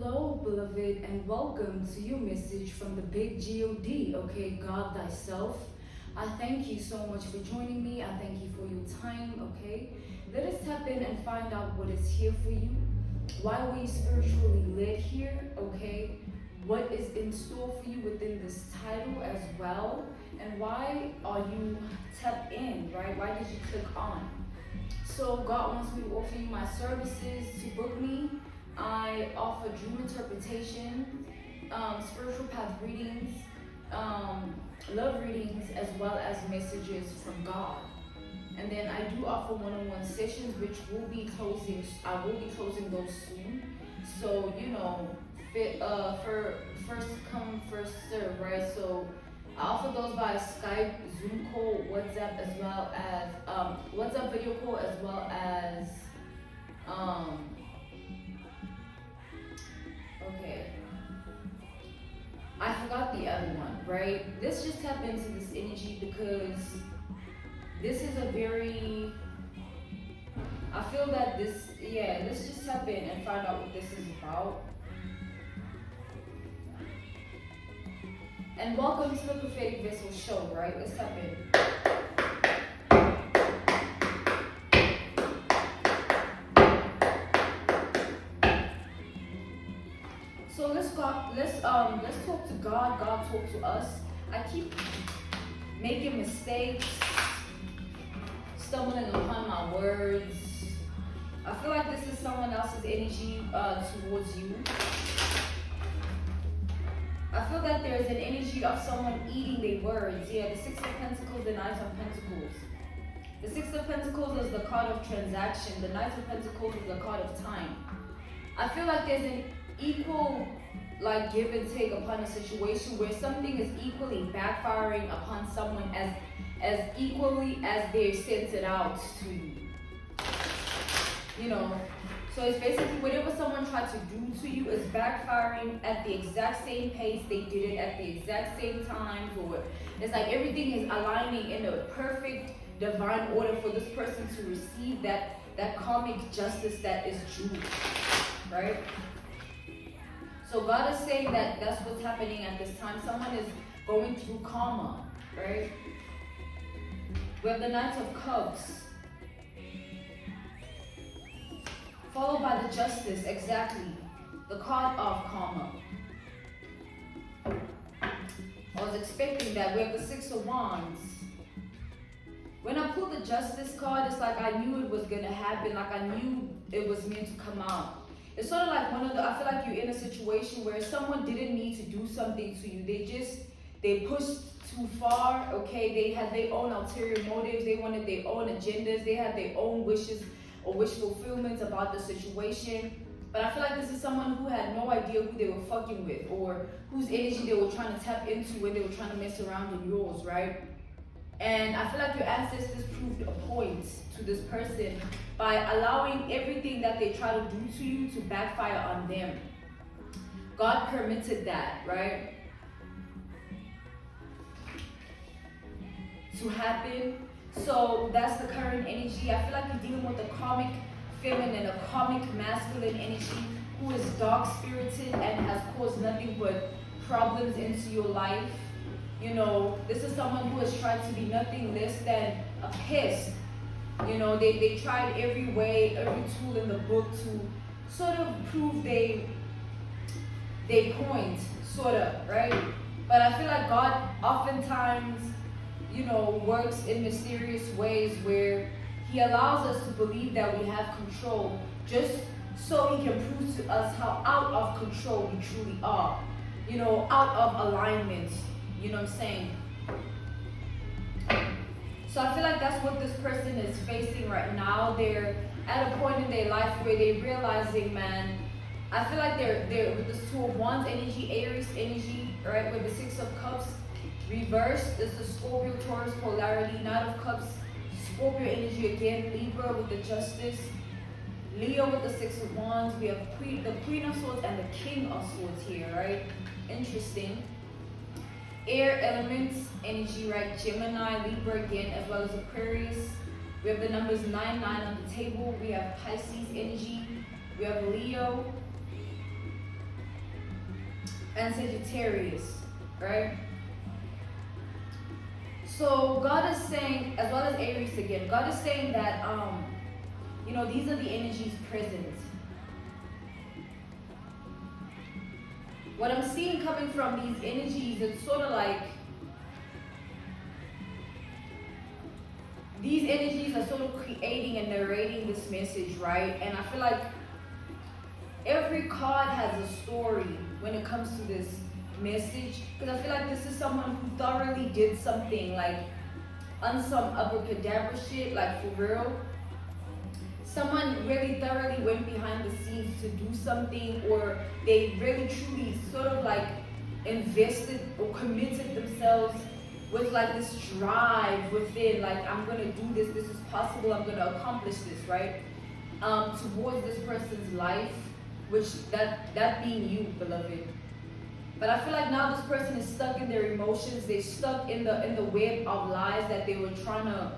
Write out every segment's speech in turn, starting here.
Hello, beloved, and welcome to your message from the big God, okay, God thyself. I thank you so much for joining me. I thank you for your time, okay? Let us tap in and find out what is here for you, why we spiritually led here, okay? What is in store for you within this title as well, and why are you tapped in, right? Why did you click on? So God wants me to offer you my services. To book me, I offer dream interpretation, spiritual path readings, love readings, as well as messages from God. And then I do offer one-on-one sessions, which will be closing. I will be closing those soon. So for first come, first serve, right? So I offer those by Skype, Zoom call, WhatsApp, as well as WhatsApp video call, as well as okay. I forgot the other one, right? Let's just tap into this energy because this is a very, I feel that this, yeah, let's just tap in and find out what this is about. And welcome to the Prophetic Vessel Show, right? Let's tap in. So let's talk to God. God talk to us. I keep making mistakes, stumbling upon my words. I feel like this is someone else's energy towards you. I feel that there's an energy of someone eating their words. Yeah, the Six of Pentacles, the Knight of Pentacles. The Six of Pentacles is the card of transaction. The Knight of Pentacles is the card of time. I feel like there's an equal give and take upon a situation where something is equally backfiring upon someone as equally as they sent it out to you. You know, so it's basically whatever someone tried to do to you is backfiring at the exact same pace. They did it at the exact same time, or it's like everything is aligning in a perfect divine order for this person to receive that karmic justice that is due, right? So God is saying that that's what's happening at this time. Someone is going through karma, right? We have the Knight of Cups, followed by the Justice, exactly. The card of karma. I was expecting that. We have the Six of Wands. When I pulled the Justice card, it's like I knew it was going to happen. Like I knew it was meant to come out. It's sort of like I feel like you're in a situation where someone didn't need to do something to you. They pushed too far, okay? They had their own ulterior motives. They wanted their own agendas. They had their own wishes or wish fulfillments about the situation. But I feel like this is someone who had no idea who they were fucking with or whose energy they were trying to tap into when they were trying to mess around with yours, right? And I feel like your ancestors proved a point to this person by allowing everything that they try to do to you to backfire on them. God permitted that, right? To happen. So that's the current energy. I feel like you're dealing with a karmic feminine, a karmic masculine energy who is dark spirited and has caused nothing but problems into your life. You know, this is someone who has tried to be nothing less than a pest. You know, they tried every way, every tool in the book to sort of prove they point, sort of, right? But I feel like God oftentimes, you know, works in mysterious ways where he allows us to believe that we have control just so he can prove to us how out of control we truly are. You know, out of alignment. You know what I'm saying? So I feel like that's what this person is facing right now. They're at a point in their life where they're realizing, man, I feel like they're with this Two of Wands energy, Aries energy, right? With the Six of Cups reversed is the Scorpio, Taurus polarity, Knight of Cups, Scorpio energy again, Libra with the Justice, Leo with the Six of Wands. We have the Queen of Swords and the King of Swords here, right? Interesting. Air elements energy, right? Gemini, Libra again, as well as Aquarius. We have the numbers 9 on the table. We have Pisces energy. We have Leo. and Sagittarius, right? So God is saying, as well as Aries again, God is saying that these are the energies present. What I'm seeing coming from these energies, it's sort of like these energies are sort of creating and narrating this message, right? And I feel like every card has a story when it comes to this message, because I feel like this is someone who thoroughly did something, like on some abracadabra shit, like for real. Someone really thoroughly went behind the scenes to do something, or they really truly sort of like invested or committed themselves with like this drive within, like, I'm gonna do this, this is possible, I'm gonna accomplish this, right? Towards this person's life, which that being you, beloved. But I feel like now this person is stuck in their emotions. They're stuck in the web of lies that they were trying to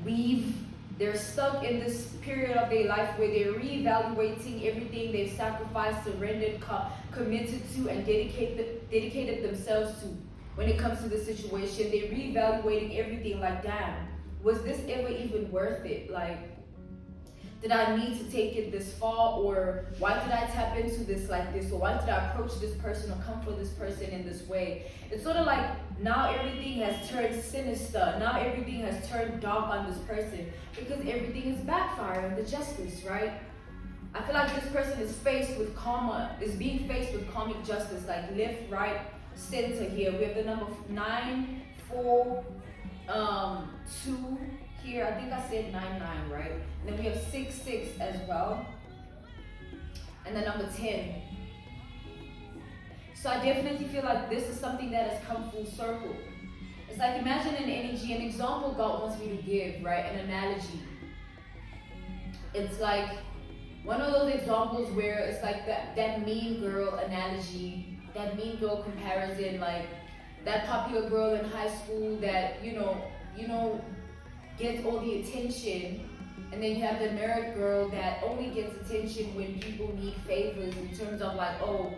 weave. They're stuck in this period of their life where they're reevaluating everything they've sacrificed, surrendered, committed to, and dedicated themselves to. When it comes to the situation, they're reevaluating everything. Like, damn, was this ever even worth it? Like, did I need to take it this far, or why did I tap into this like this, or why did I approach this person or come for this person in this way? It's sort of like now everything has turned sinister. Now everything has turned dark on this person because everything is backfiring, the justice, right? I feel like this person is faced with karma, is being faced with karmic justice, like left, right, center here. We have the number 9, 4, 2. Here, I think I said 9, right? And then we have 6, as well. And then number 10. So I definitely feel like this is something that has come full circle. It's like, imagine an energy, an example God wants me to give, right? An analogy. It's like one of those examples where it's like that mean girl analogy, that mean girl comparison, like that popular girl in high school that, you know, gets all the attention, and then you have the nerd girl that only gets attention when people need favors in terms of like, oh,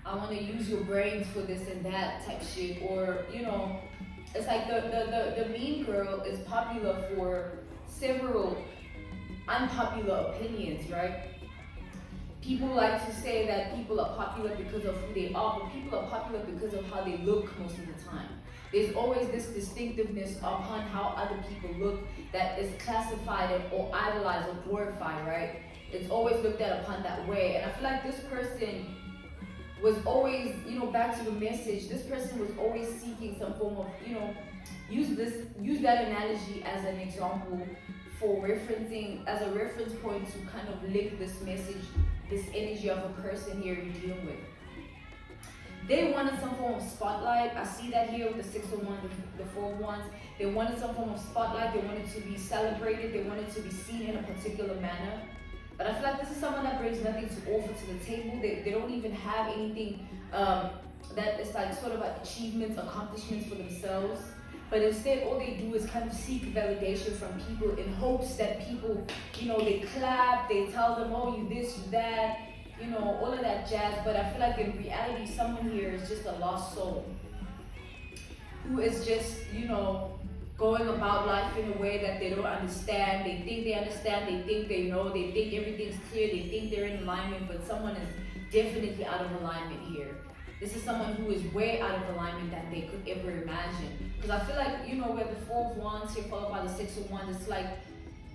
I want to use your brains for this and that type shit, or it's like the mean girl is popular for several unpopular opinions, right? People like to say that people are popular because of who they are, but people are popular because of how they look most of the time. There's always this distinctiveness upon how other people look that is classified or idolized or glorified, right? It's always looked at upon that way. And I feel like this person was always, back to the message, this person was always seeking some form of, use that analogy as an example for referencing, as a reference point to kind of link this message, this energy of a person here you're dealing with. They wanted some form of spotlight. I see that here with the 6 of Wands, the 4 of Wands. They wanted some form of spotlight. They wanted to be celebrated. They wanted to be seen in a particular manner. But I feel like this is someone that brings nothing to offer to the table. They don't even have anything that is like sort of like achievements, accomplishments for themselves. But instead, all they do is kind of seek validation from people in hopes that people, they clap, they tell them, oh, you this, you that, all of that jazz. But I feel like in reality, someone here is just a lost soul who is just, going about life in a way that they don't understand. They think they understand, they think they know, they think everything's clear, they think they're in alignment, but someone is definitely out of alignment here. This is someone who is way out of alignment that they could ever imagine. Because I feel like, we have the 4 of Wands here followed by the 6 of Wands. It's like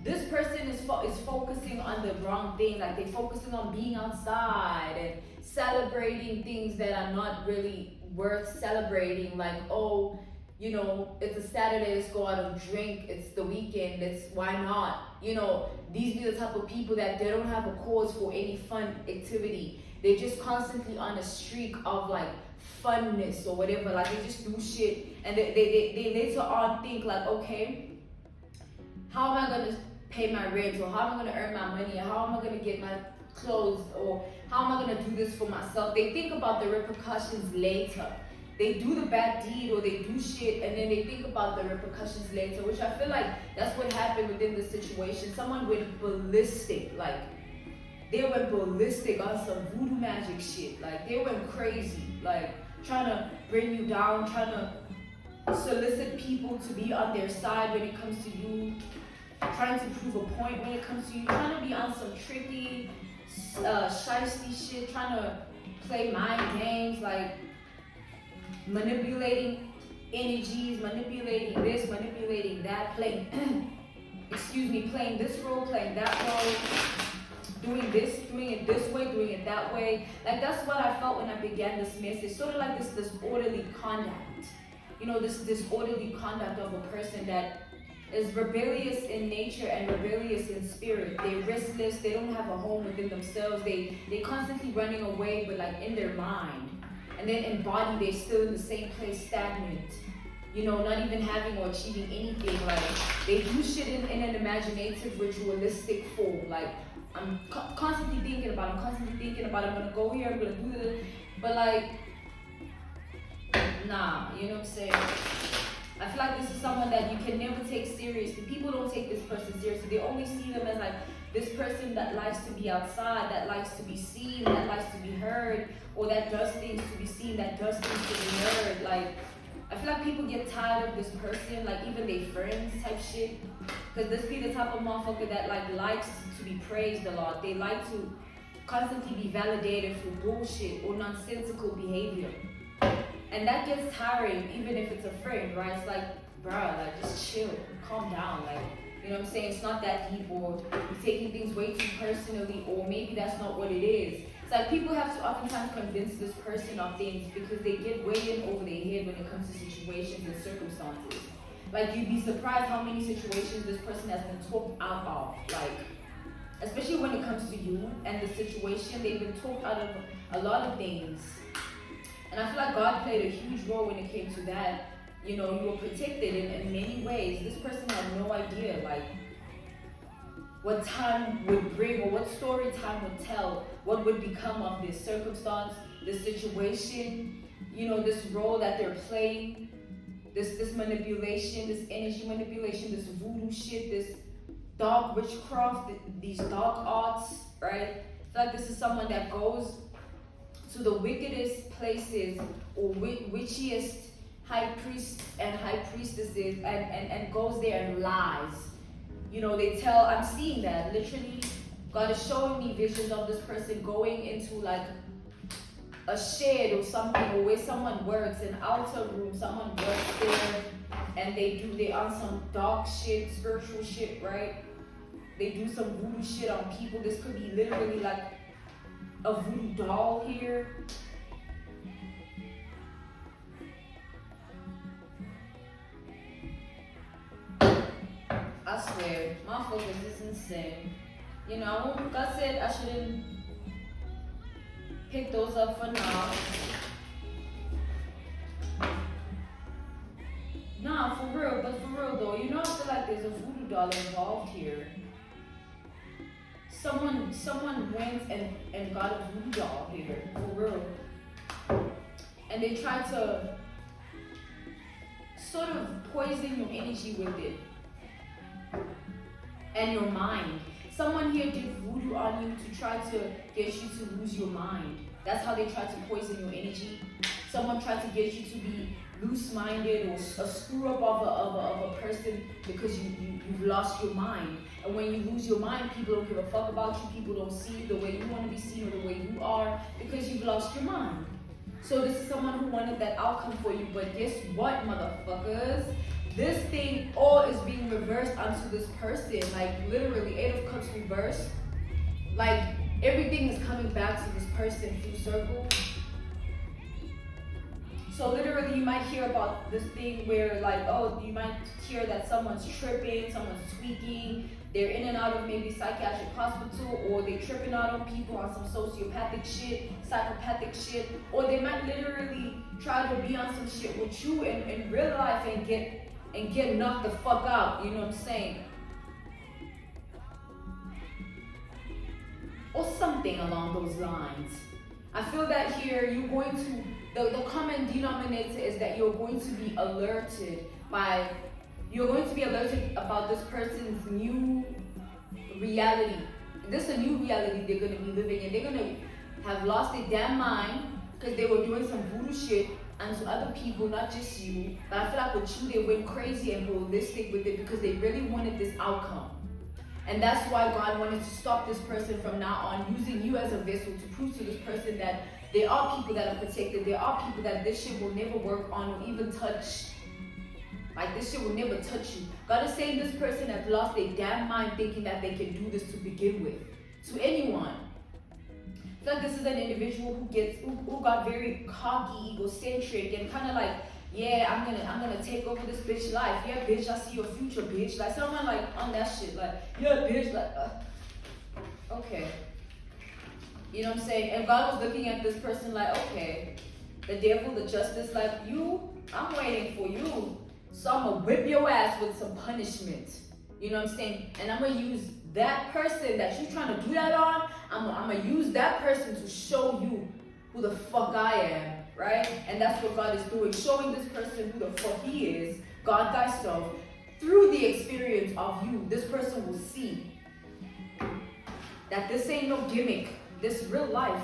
this person is focusing on the wrong thing. Like they're focusing on being outside and celebrating things that are not really worth celebrating. Like, oh, it's a Saturday, let's go out and drink. It's the weekend, why not? These be the type of people that they don't have a cause for any fun activity. They're just constantly on a streak of like funness or whatever. Like they just do shit, and they later on think like, okay, how am I gonna pay my rent, or how am I gonna earn my money, or how am I gonna get my clothes, or how am I gonna do this for myself? They think about the repercussions later. They do the bad deed or they do shit, and then they think about the repercussions later, which I feel like that's what happened within this situation. Someone went ballistic, like they went ballistic on some voodoo magic shit. Like, they went crazy, like trying to bring you down, trying to solicit people to be on their side when it comes to you, trying to prove a point when it comes to you, trying to be on some tricky, shiesty shit, trying to play mind games, like manipulating energies, manipulating this, manipulating that, playing, playing this role, playing that role, doing this, doing it this way, doing it that way. Like, that's what I felt when I began this message. Sort of like this disorderly conduct. You know, this disorderly conduct of a person that is rebellious in nature and rebellious in spirit. They're restless, they don't have a home within themselves. They constantly running away, but like in their mind. And then in body, they're still in the same place, stagnant. You know, not even having or achieving anything. Like, they do shit in an imaginative, ritualistic form. Like, I'm constantly thinking about it, I'm gonna go here, I'm gonna do this. But like, nah, you know what I'm saying? I feel like this is someone that you can never take seriously. People don't take this person seriously. They only see them as like this person that likes to be outside, that likes to be seen, that likes to be heard, or that does things to be seen, that does things to be heard. Like, I feel like people get tired of this person, like even their friends type shit. Because this be the type of motherfucker that like likes to be praised a lot. They like to constantly be validated for bullshit or nonsensical behavior. And that gets tiring, even if it's a friend, right? It's like, bruh, like, just chill, calm down, like, you know what I'm saying? It's not that deep, or you're taking things way too personally, or maybe that's not what it is. It's like people have to oftentimes convince this person of things because they get way in over their head when it comes to situations and circumstances. Like, you'd be surprised how many situations this person has been talked out of, like, especially when it comes to you and the situation, they've been talked out of a lot of things. And I feel like God played a huge role when it came to that. You know, you were protected in many ways. This person had no idea, like, what time would bring or what story time would tell, what would become of this circumstance, this situation, you know, this role that they're playing, this manipulation, this energy manipulation, this voodoo shit, this dark witchcraft, these dark arts, right? I feel like this is someone that goes to the wickedest places or witchiest high priests and high priestesses and goes there and lies. You know, they tell, I'm seeing that, literally, God is showing me visions of this person going into like a shed or something, or where someone works, an outer room, someone works there, and they on some dark shit, spiritual shit, right? They do some voodoo shit on people. This could be literally like a voodoo doll here. I swear, my focus is insane. You know, God said I shouldn't pick those up for now. Nah, for real, but for real though, you know, I feel like there's a voodoo doll involved here. Someone went and got a voodoo doll here, for real. And they tried to sort of poison your energy with it. And your mind. Someone here did voodoo on you to try to get you to lose your mind. That's how they tried to poison your energy. Someone tried to get you to be loose-minded or a screw-up of a person because you've lost your mind. And when you lose your mind, people don't give a fuck about you. People don't see you the way you want to be seen or the way you are because you've lost your mind. So this is someone who wanted that outcome for you. But guess what, motherfuckers? This thing all is being reversed onto this person. Like, literally, 8 of Cups reversed. Like, everything is coming back to this person full circle. So literally, you might hear about this thing where, like, oh, you might hear that someone's tripping, someone's tweaking, they're in and out of maybe psychiatric hospital, or they're tripping out on people on some sociopathic shit, psychopathic shit, or they might literally try to be on some shit with you in real life and get knocked the fuck out, you know what I'm saying? Or something along those lines. I feel that here you're going to, the common denominator is that you're going to be alerted about this person's new reality this is a new reality they're gonna be living in. They're gonna have lost their damn mind because they were doing some voodoo shit and to other people, not just you. But I feel like with you, they went crazy and holistic with it because they really wanted this outcome. And that's why God wanted to stop this person from now on, using you as a vessel to prove to this person that there are people that are protected. There are people that this shit will never work on or even touch. Like, this shit will never touch you. God is saying this person has lost their damn mind thinking that they can do this to begin with. To anyone. I feel like this is an individual who got very cocky, egocentric, and kind of like, yeah, I'm gonna take over this bitch life. Yeah, bitch, I see your future, bitch. Like someone like on that shit, like, yeah, bitch, like, okay. You know what I'm saying? And God was looking at this person like, okay, the devil, the justice, like, you, I'm waiting for you. So I'm gonna whip your ass with some punishment. You know what I'm saying? And I'm gonna use that person that you're trying to do that on, I'm gonna use that person to show you who the fuck I am, right? And that's what God is doing, showing this person who the fuck he is, God thyself, through the experience of you. This person will see that this ain't no gimmick, this real life.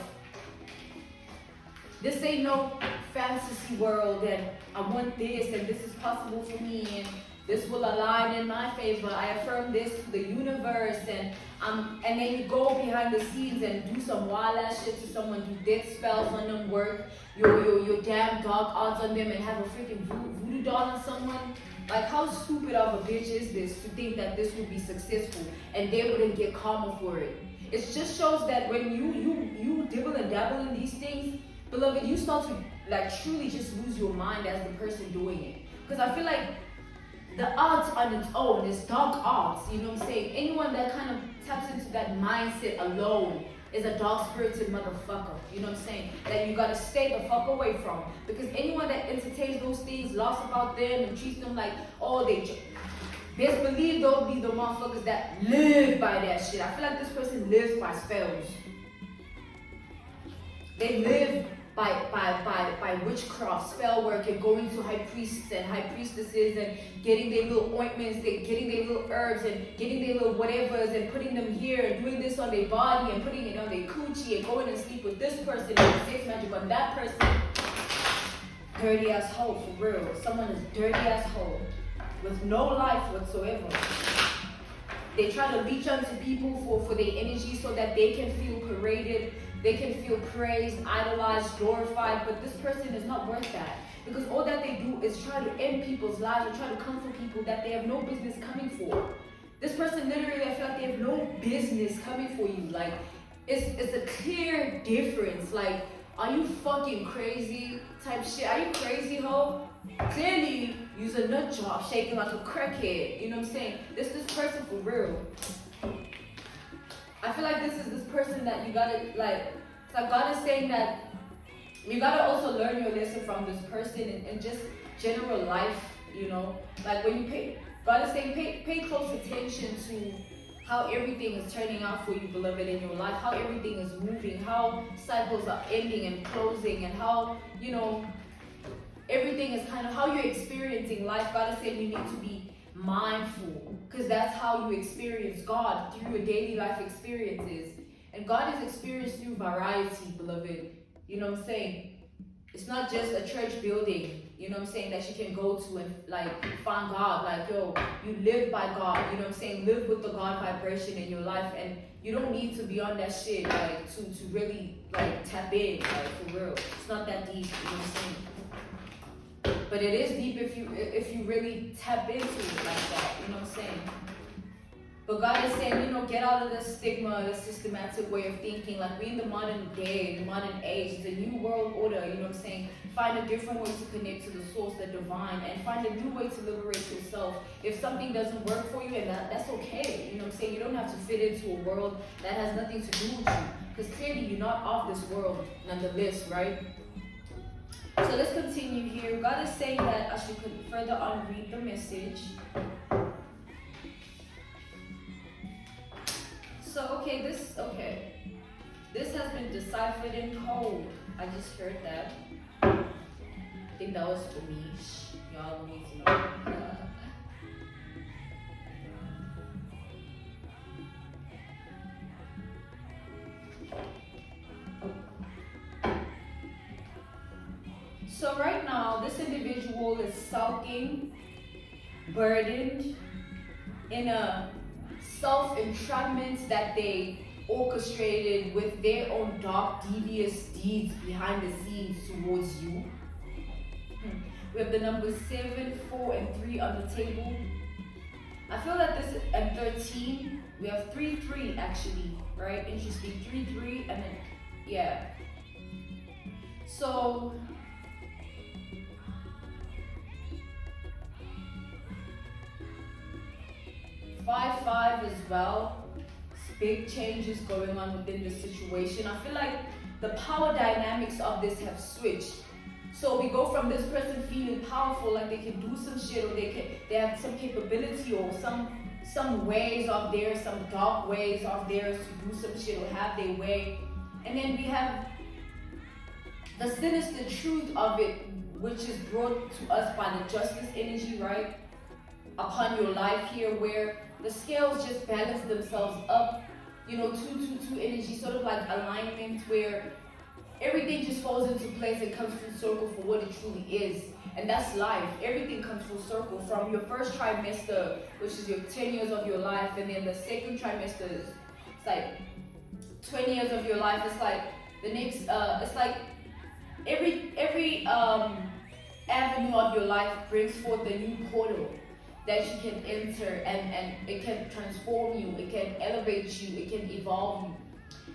This ain't no fantasy world and I want this and this is possible for me and this will align in my favor. I affirm this to the universe and then you go behind the scenes and do some wild ass shit to someone, do death spells on them, work your damn dark arts on them and have a freaking voodoo doll on someone. Like, how stupid of a bitch is this to think that this would be successful and they wouldn't get karma for it? It just shows that when you dibble and dabble in these things, beloved, you start to like truly just lose your mind as the person doing it. Because I feel like the art on its own is dark arts, you know what I'm saying? Anyone that kind of taps into that mindset alone is a dark spirited motherfucker, you know what I'm saying? That you gotta stay the fuck away from. Because anyone that entertains those things, laughs about them and treats them like, oh, best believe they'll be the motherfuckers that live by that shit. I feel like this person lives by spells. They live by witchcraft, spell work, and going to high priests and high priestesses and getting their little ointments, getting their little herbs and getting their little whatevers and putting them here and doing this on their body and putting it on their coochie and going and sleep with this person and sex magic on that person. Dirty ass hoe, for real. Someone is dirty ass hoe with no life whatsoever. They try to reach out to people for their energy so that they can feel paraded. They can feel praised, idolized, glorified, but this person is not worth that. Because all that they do is try to end people's lives and try to come for people that they have no business coming for. This person literally, I feel like they have no business coming for you. Like, it's a clear difference. Like, are you fucking crazy type shit? Are you crazy, ho? Clearly, you're a nut job shaking like a crackhead. You know what I'm saying? This person for real. I feel like this is this person that you gotta, like, it's like God is saying that you gotta also learn your lesson from this person and just general life, you know? Like when you God is saying pay close attention to how everything is turning out for you, beloved, in your life, how everything is moving, how cycles are ending and closing, and how, you know, everything is kind of how you're experiencing life. God is saying you need to be mindful, because that's how you experience God, through your daily life experiences. And God is experienced through variety, beloved. You know what I'm saying? It's not just a church building, you know what I'm saying, that you can go to and like find God. Like, yo, you live by God, you know what I'm saying? Live with the God vibration in your life, and you don't need to be on that shit like to really like tap in, like, for real. It's not that deep, you know what I'm saying? But it is deep if you really tap into it like that, you know what I'm saying? But God is saying, you know, get out of the stigma, the systematic way of thinking. Like, we in the modern day, the modern age, it's a new world order, you know what I'm saying? Find a different way to connect to the source, the divine, and find a new way to liberate yourself. If something doesn't work for you, and that's okay, you know what I'm saying? You don't have to fit into a world that has nothing to do with you, because clearly you're not of this world nonetheless, right? So let's continue here. God is saying that I should further on read the message. So, this has been deciphered in code. I just heard that. I think that was for me. Y'all need to know. So right now, this individual is sulking, burdened, in a self-entrapment that they orchestrated with their own dark, devious deeds behind the scenes towards you. We have the numbers 7, 4, and 3 on the table. I feel that this, and 13, we have 3, 3 actually, right? Interesting, 3, 3, and then, yeah. So, 5, 5 as well. Big changes going on within the situation. I feel like the power dynamics of this have switched. So we go from this person feeling powerful, like they can do some shit, or they have some capability, or some ways of theirs, some dark ways of theirs to do some shit or have their way. And then we have the sinister truth of it, which is brought to us by the justice energy, right? Upon your life here, where the scales just balance themselves up. You know, 2, 2, 2 energy, sort of like alignment, where everything just falls into place and comes full circle for what it truly is. And that's life. Everything comes full circle from your first trimester, which is your 10 years of your life, and then the second trimester is, it's like 20 years of your life. It's like the next, it's like every avenue of your life brings forth a new portal that you can enter, and it can transform you, it can elevate you, it can evolve you.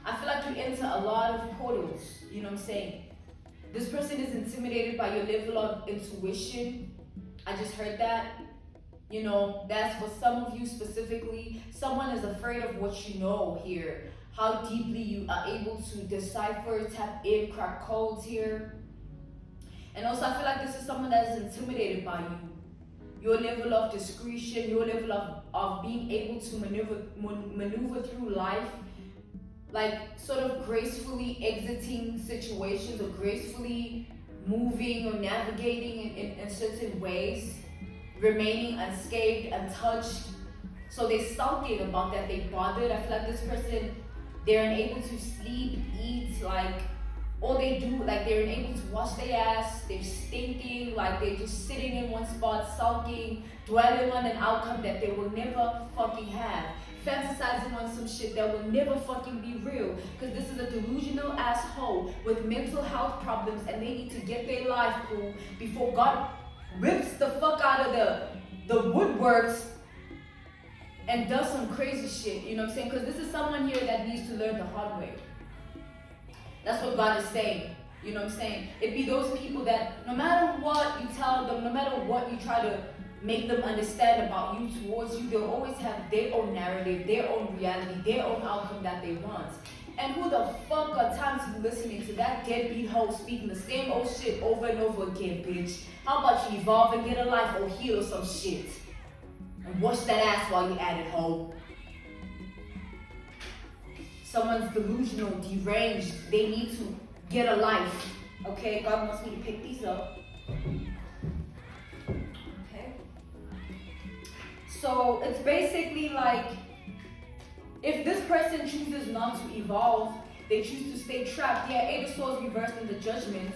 I feel like you enter a lot of portals, you know what I'm saying? This person is intimidated by your level of intuition. I just heard that. You know, that's for some of you specifically. Someone is afraid of what you know here. How deeply you are able to decipher, tap in, crack codes here. And also I feel like this is someone that is intimidated by you. Your level of discretion, your level of being able to maneuver through life, like sort of gracefully exiting situations, or gracefully moving or navigating in certain ways, remaining unscathed, untouched. So they're sulking about that, they bothered. I feel like this person, they're unable to sleep, eat, like all they do, like they're unable to wash their ass, they're stinking, like they're just sitting in one spot, sulking, dwelling on an outcome that they will never fucking have, fantasizing on some shit that will never fucking be real, because this is a delusional asshole with mental health problems, and they need to get their life cool before God rips the fuck out of the woodworks and does some crazy shit, you know what I'm saying? Because this is someone here that needs to learn the hard way. That's what God is saying. You know what I'm saying? It be those people that no matter what you tell them, no matter what you try to make them understand about you, towards you, they'll always have their own narrative, their own reality, their own outcome that they want. And who the fuck got time to be listening to that deadbeat hoe speaking the same old shit over and over again, bitch? How about you evolve and get a life, or heal, or some shit? And wash that ass while you're at it, hoe. Someone's delusional, deranged. They need to get a life. Okay, God wants me to pick these up. Okay. So it's basically like, if this person chooses not to evolve, they choose to stay trapped. Yeah, 8 of Swords reversed in the Judgment.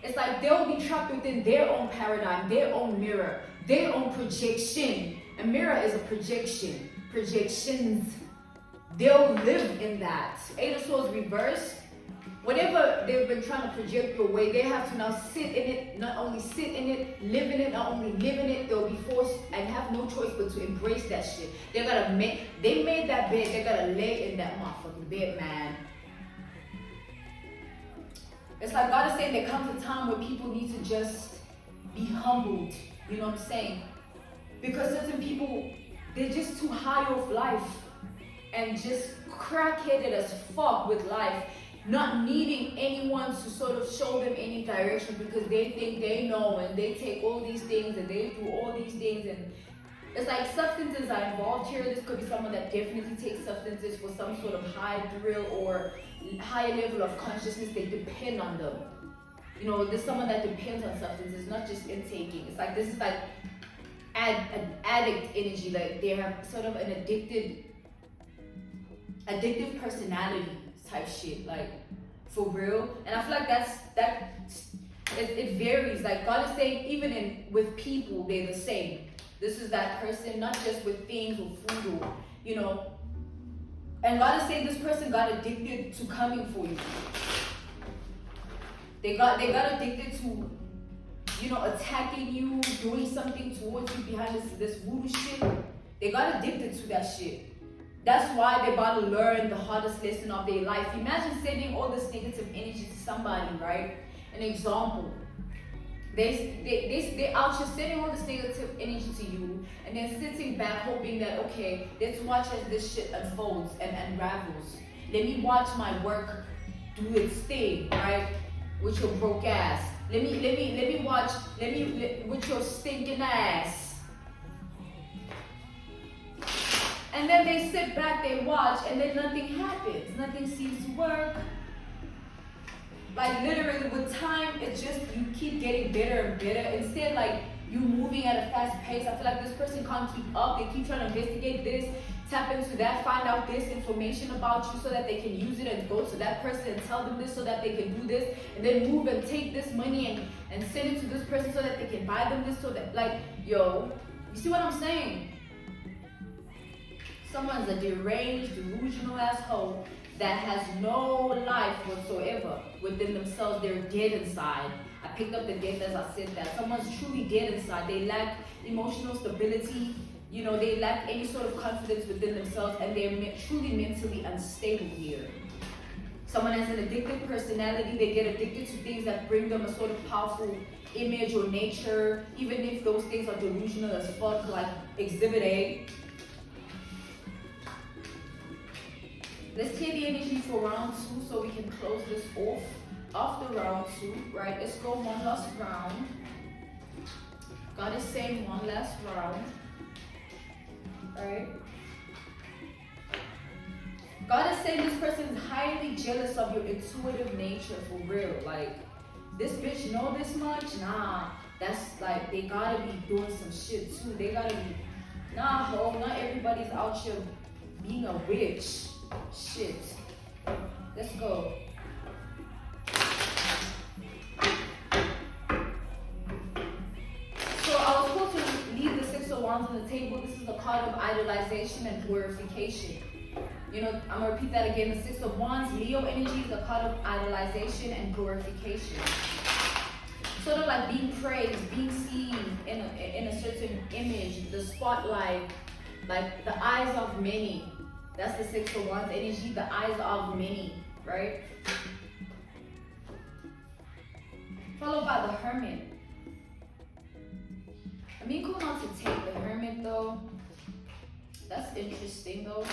It's like they'll be trapped within their own paradigm, their own mirror, their own projection. A mirror is a projection. Projections. They'll live in that. 8 of Swords reversed. Whatever they've been trying to project your way, they have to now sit in it, not only sit in it, live in it, not only live in it, they'll be forced and have no choice but to embrace that shit. They made that bed, they gotta lay in that motherfucking bed, man. It's like God is saying there comes a time where people need to just be humbled, you know what I'm saying? Because certain people, they're just too high off life and just crackheaded as fuck with life, not needing anyone to sort of show them any direction because they think they know, and they take all these things and they do all these things, and it's like substances are involved here. This could be someone that definitely takes substances for some sort of high thrill or higher level of consciousness. They depend on them. You know, there's someone that depends on substances, not just intaking. It's like, this is like an addict energy, like they have sort of an addictive personality type shit, like for real. And I feel like it varies. Like God is saying, even with people, they're the same. This is that person, not just with things or food or, you know. And God is saying this person got addicted to coming for you. They got addicted to, you know, attacking you, doing something towards you behind this voodoo shit. They got addicted to that shit. That's why they're about to learn the hardest lesson of their life. Imagine sending all this negative energy to somebody, right? An example. They out here sending all this negative energy to you and then sitting back hoping that, okay, let's watch as this shit unfolds and unravels. Let me watch my work do its thing, right? With your broke ass. Let me watch with your stinking ass. And then they sit back, they watch, and then nothing happens. Nothing seems to work. Like literally with time, it's just you keep getting better and better. Instead, like you moving at a fast pace. I feel like this person can't keep up. They keep trying to investigate this, tap into that, find out this information about you so that they can use it and go to that person and tell them this so that they can do this, and then move and take this money and send it to this person so that they can buy them this, so that, like, yo, you see what I'm saying? Someone's a deranged, delusional asshole that has no life whatsoever within themselves. They're dead inside. I picked up the death as I said that. Someone's truly dead inside. They lack emotional stability. You know, they lack any sort of confidence within themselves, and they're truly mentally unstable here. Someone has an addictive personality. They get addicted to things that bring them a sort of powerful image or nature, even if those things are delusional as fuck, like Exhibit A. Let's clear the energy for round 2 so we can close this off. After round 2, right? Let's go one last round. God is saying one last round. Right? God is saying this person is highly jealous of your intuitive nature, for real. Like, this bitch know this much? Nah. That's like, they gotta be doing some shit too. They gotta be, nah, ho, not everybody's out here being a witch. Shit. Let's go. So I was supposed to leave the 6 of Wands on the table. This is the card of idolization and glorification. You know, I'm gonna repeat that again. The 6 of Wands, Leo energy, is the card of idolization and glorification. Sort of like being praised, being seen in a certain image, the spotlight, like the eyes of many. That's the 6 of Wands energy, the eyes of many, right? Followed by the Hermit. I mean, cool not to take the Hermit though. That's interesting though.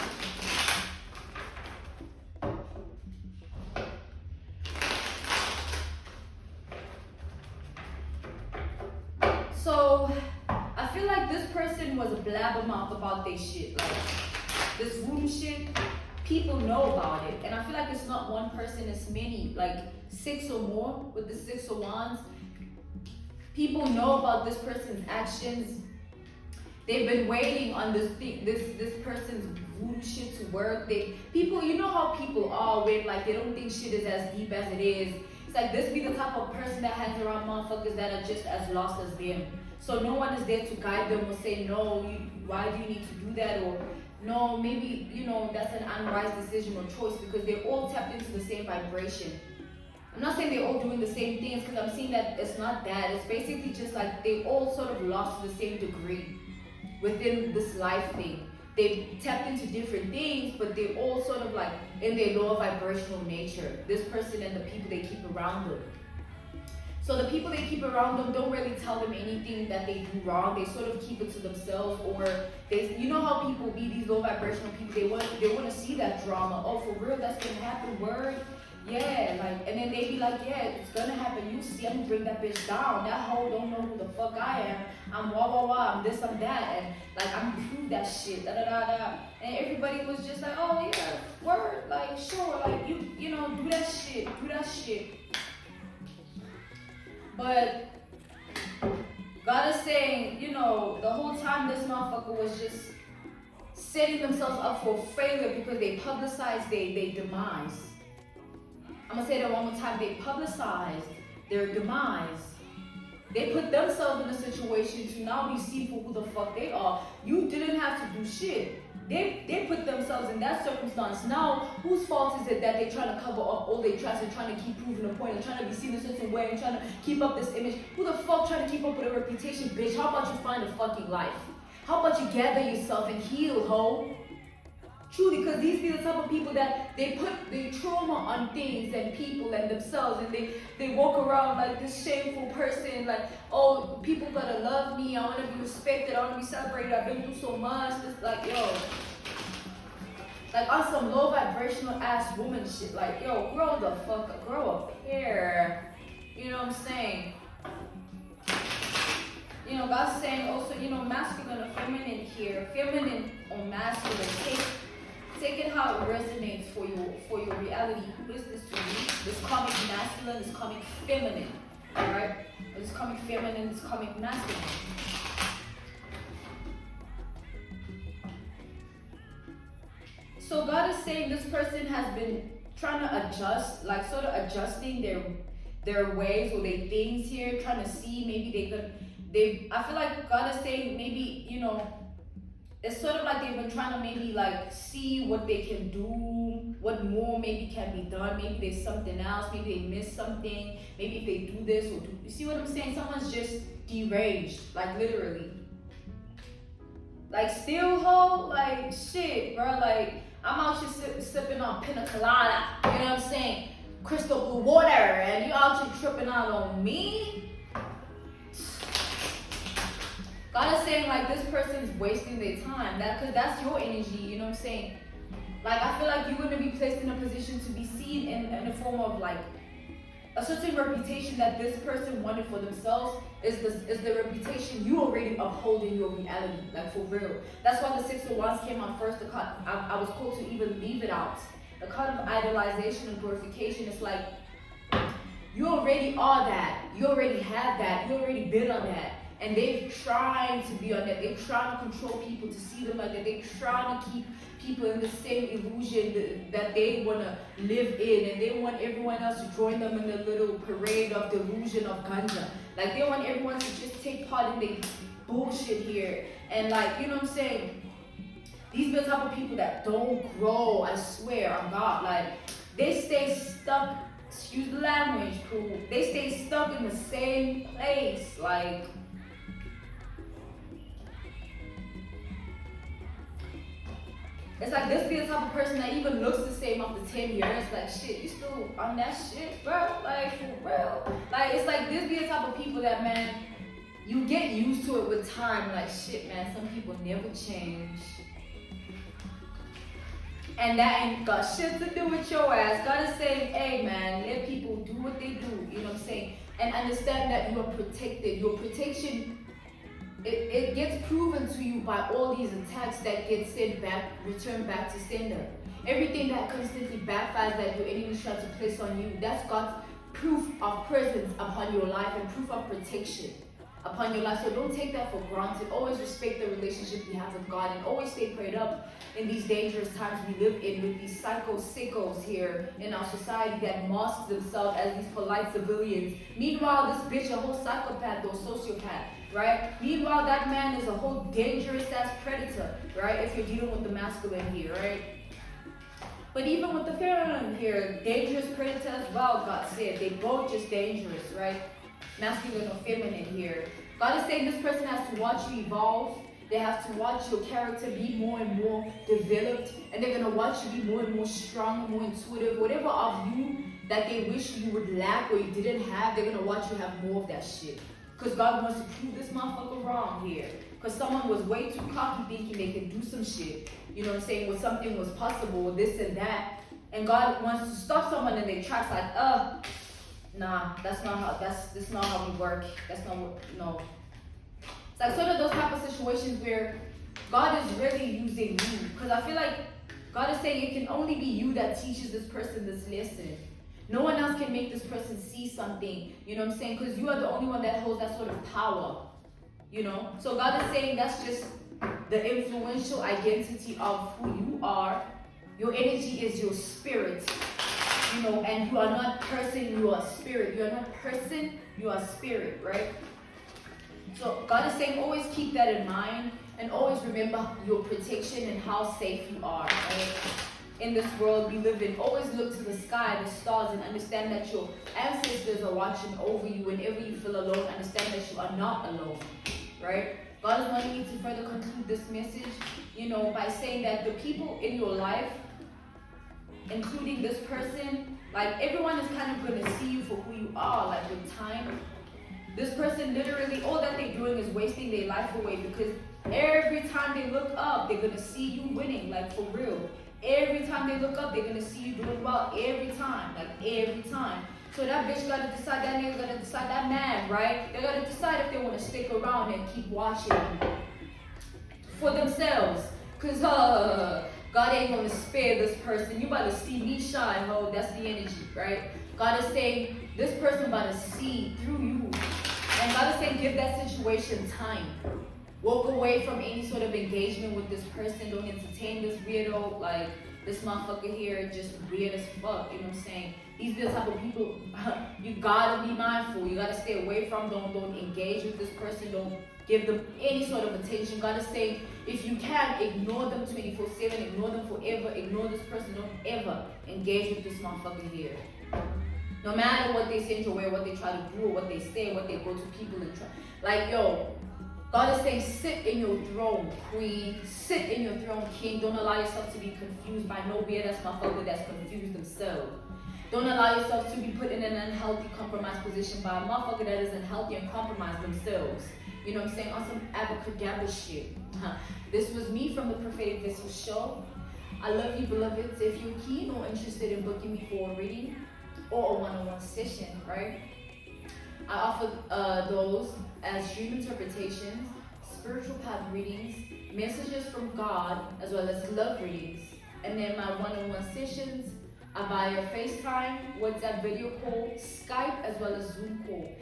So, I feel like this person was a blabbermouth about their shit. Like, this voodoo shit, people know about it. And I feel like it's not one person, it's many, like 6 or more with the 6 of Wands. People know about this person's actions. They've been waiting on this person's voodoo shit to work. People, you know how people are when like they don't think shit is as deep as it is. It's like this be the type of person that hangs around motherfuckers that are just as lost as them. So no one is there to guide them or say, no, why do you need to do that? Or no, maybe, you know, that's an unwise decision or choice, because they're all tapped into the same vibration. I'm not saying they're all doing the same things, because I'm seeing that it's not that. It's basically just like they all sort of lost to the same degree within this life thing. They've tapped into different things, but they're all sort of like in their lower vibrational nature. This person and the people they keep around them. So the people they keep around them don't really tell them anything that they do wrong. They sort of keep it to themselves, or they, you know how people be these low vibrational people. They want to see that drama. Oh, for real, that's gonna happen. Word, yeah, like, and then they be like, yeah, it's gonna happen. You see, I'm gonna bring that bitch down. That hoe don't know who the fuck I am. I'm wah wah wah. I'm this, I'm that, and like I'm gonna prove that shit. Da da da da. And everybody was just like, oh yeah, word, like sure, like you know, do that shit, do that shit. But God is saying, you know, the whole time this motherfucker was just setting themselves up for failure because they publicized their demise. I'm gonna say that one more time. They publicized their demise. They put themselves in a situation to now be seen for who the fuck they are. You didn't have to do shit. They put themselves in that circumstance. Now, whose fault is it that they're trying to cover up all their tracks and trying to keep proving a point and trying to be seen a certain way and trying to keep up this image? Who the fuck trying to keep up with a reputation, bitch? How about you find a fucking life? How about you gather yourself and heal, ho? Truly, because these be the type of people that they put their trauma on things and people and themselves, and they walk around like this shameful person, like, oh, people gotta love me, I wanna be respected, I wanna be celebrated, I've been through so much. It's like, yo, like on some low vibrational ass woman shit, like, yo, grow the fuck up, grow a pair. You know what I'm saying? You know, God's saying also, you know, masculine or feminine here, feminine or masculine, take it how it resonates for your reality. Who is this to you? This comic masculine, this comic feminine. Alright? This comic feminine, this comic masculine. So God is saying this person has been trying to adjust, like sort of adjusting their ways or their things here, trying to see maybe I feel like God is saying maybe, you know, it's sort of like they've been trying to maybe like see what they can do, what more maybe can be done. Maybe there's something else, maybe they missed something, maybe if they do this or do, you see what I'm saying? Someone's just deranged, like literally. Like still ho, like shit, bro, like I'm out here sipping on pina colada, you know what I'm saying? Crystal blue water, and you out here tripping out on me? God is saying like this person's wasting their time, because that's your energy, you know what I'm saying? Like I feel like you're going to be placed in a position to be seen in the form of like a certain reputation that this person wanted for themselves is the reputation you already uphold in your reality, like for real. That's why the Six of Wands came out first. I was told to even leave it out. The card of idolization and glorification is like, you already are that. You already have that. You already been on that. And they're trying to be on that. They're trying to control people to see them like that. They're trying to keep people in the same illusion that they want to live in. And they want everyone else to join them in the little parade of delusion of ganja. Like they want everyone to just take part in their bullshit here. And like, you know what I'm saying? These are the type of people that don't grow, I swear, on God. Like, they stay stuck, excuse the language, cool. They stay stuck in the same place. Like, it's like this be the type of person that even looks the same after 10 years. Like, shit, you still on that shit, bro? Like, for real. Like, it's like this be the type of people that, man, you get used to it with time. Like, shit, man, some people never change. And that ain't got shit to do with your ass. God is saying, hey, man, let people do what they do. You know what I'm saying? And understand that you are protected. Your protection, it gets proven to you by all these attacks that get sent back, returned back to sender. Everything that constantly backfires that your enemies try to place on you, that's God's proof of presence upon your life and proof of protection upon your life. So don't take that for granted. Always respect the relationship you have with God and always stay prayed up in these dangerous times we live in with these sickos here in our society that mask themselves as these polite civilians. Meanwhile, this bitch a whole psychopath or sociopath, right? Meanwhile, that man is a whole dangerous ass predator, right? If you're dealing with the masculine here, right? But even with the feminine here, dangerous predator as well, God said. They both just dangerous, right? Masculine or feminine here. God is saying this person has to watch you evolve. They have to watch your character be more and more developed. And they're going to watch you be more and more strong, more intuitive. Whatever of you that they wish you would lack or you didn't have, they're going to watch you have more of that shit. Because God wants to prove this motherfucker wrong here. Because someone was way too cocky thinking they can do some shit. You know what I'm saying? When something was possible, this and that. And God wants to stop someone in their tracks like, nah, that's not how we work. That's not what, no. It's like sort of those type of situations where God is really using you. Because I feel like God is saying it can only be you that teaches this person this lesson. No one else can make this person see something, you know what I'm saying? Because you are the only one that holds that sort of power, you know? So God is saying that's just the influential identity of who you are. Your energy is your spirit. you know, and you are not person, you are spirit. You are not person, you are spirit, right? So God is saying always keep that in mind and always remember your protection and how safe you are, right? In this world we live in, always look to the sky, the stars, and understand that your ancestors are watching over you. Whenever you feel alone, understand that you are not alone, right? God is wanting me to further conclude this message, you know, by saying that the people in your life, including this person, like everyone is kind of going to see you for who you are, like with time. This person literally, all that they're doing is wasting their life away, because every time they look up, they're going to see you winning, like for real. Every time they look up, they're going to see you doing well, every time, like every time. So that bitch got to decide, that nigga got to decide, that man, right? They got to decide if they want to stick around and keep watching for themselves. Because God ain't going to spare this person. You about to see me shine, ho. That's the energy, right? God is saying, this person about to see through you. And God is saying, give that situation time. Walk away from any sort of engagement with this person. Don't entertain this weirdo. Like, this motherfucker here just weird as fuck. You know what I'm saying? These are the type of people you gotta be mindful. You gotta stay away from. Don't engage with this person. Don't give them any sort of attention. God is saying, if you can, ignore them 24/7. Ignore them forever. Ignore this person. Don't ever engage with this motherfucker here. No matter what they send your way, what they try to do, or what they say, what they go to people and try. Like, yo, God is saying, sit in your throne, queen. Sit in your throne, king. Don't allow yourself to be confused by no weird ass motherfucker that's confused themselves. Don't allow yourself to be put in an unhealthy, compromised position by a motherfucker that is unhealthy and compromised themselves. You know what I'm saying? On some abracadabra shit. This was me from the Prophetic Vessel Show. I love you, beloveds. If you're keen or interested in booking me for a reading or a one-on-one session, right? I offer those as dream interpretations, spiritual path readings, messages from God, as well as love readings. And then my one-on-one sessions are via FaceTime, WhatsApp video call, Skype, as well as Zoom call.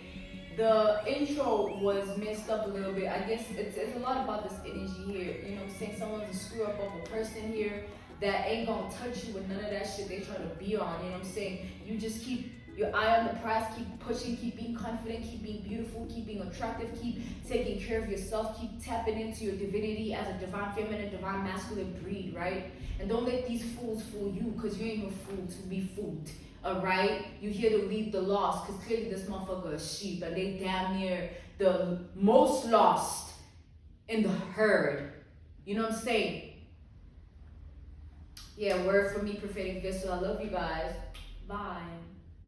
The intro was messed up a little bit. I guess it's a lot about this energy here. You know what I'm saying? Someone's a screw up of a person here that ain't gonna touch you with none of that shit they try to be on. You know what I'm saying? You just keep your eye on the prize, keep pushing, keep being confident, keep being beautiful, keep being attractive, keep taking care of yourself, keep tapping into your divinity as a divine feminine, divine masculine breed, right? And don't let these fools fool you, because you ain't no fool to be fooled, all right? You're here to lead the lost, because clearly this motherfucker is sheep, and they damn near the most lost in the herd. You know what I'm saying? Yeah, word from me, Prophetic Vessel. I love you guys. Bye.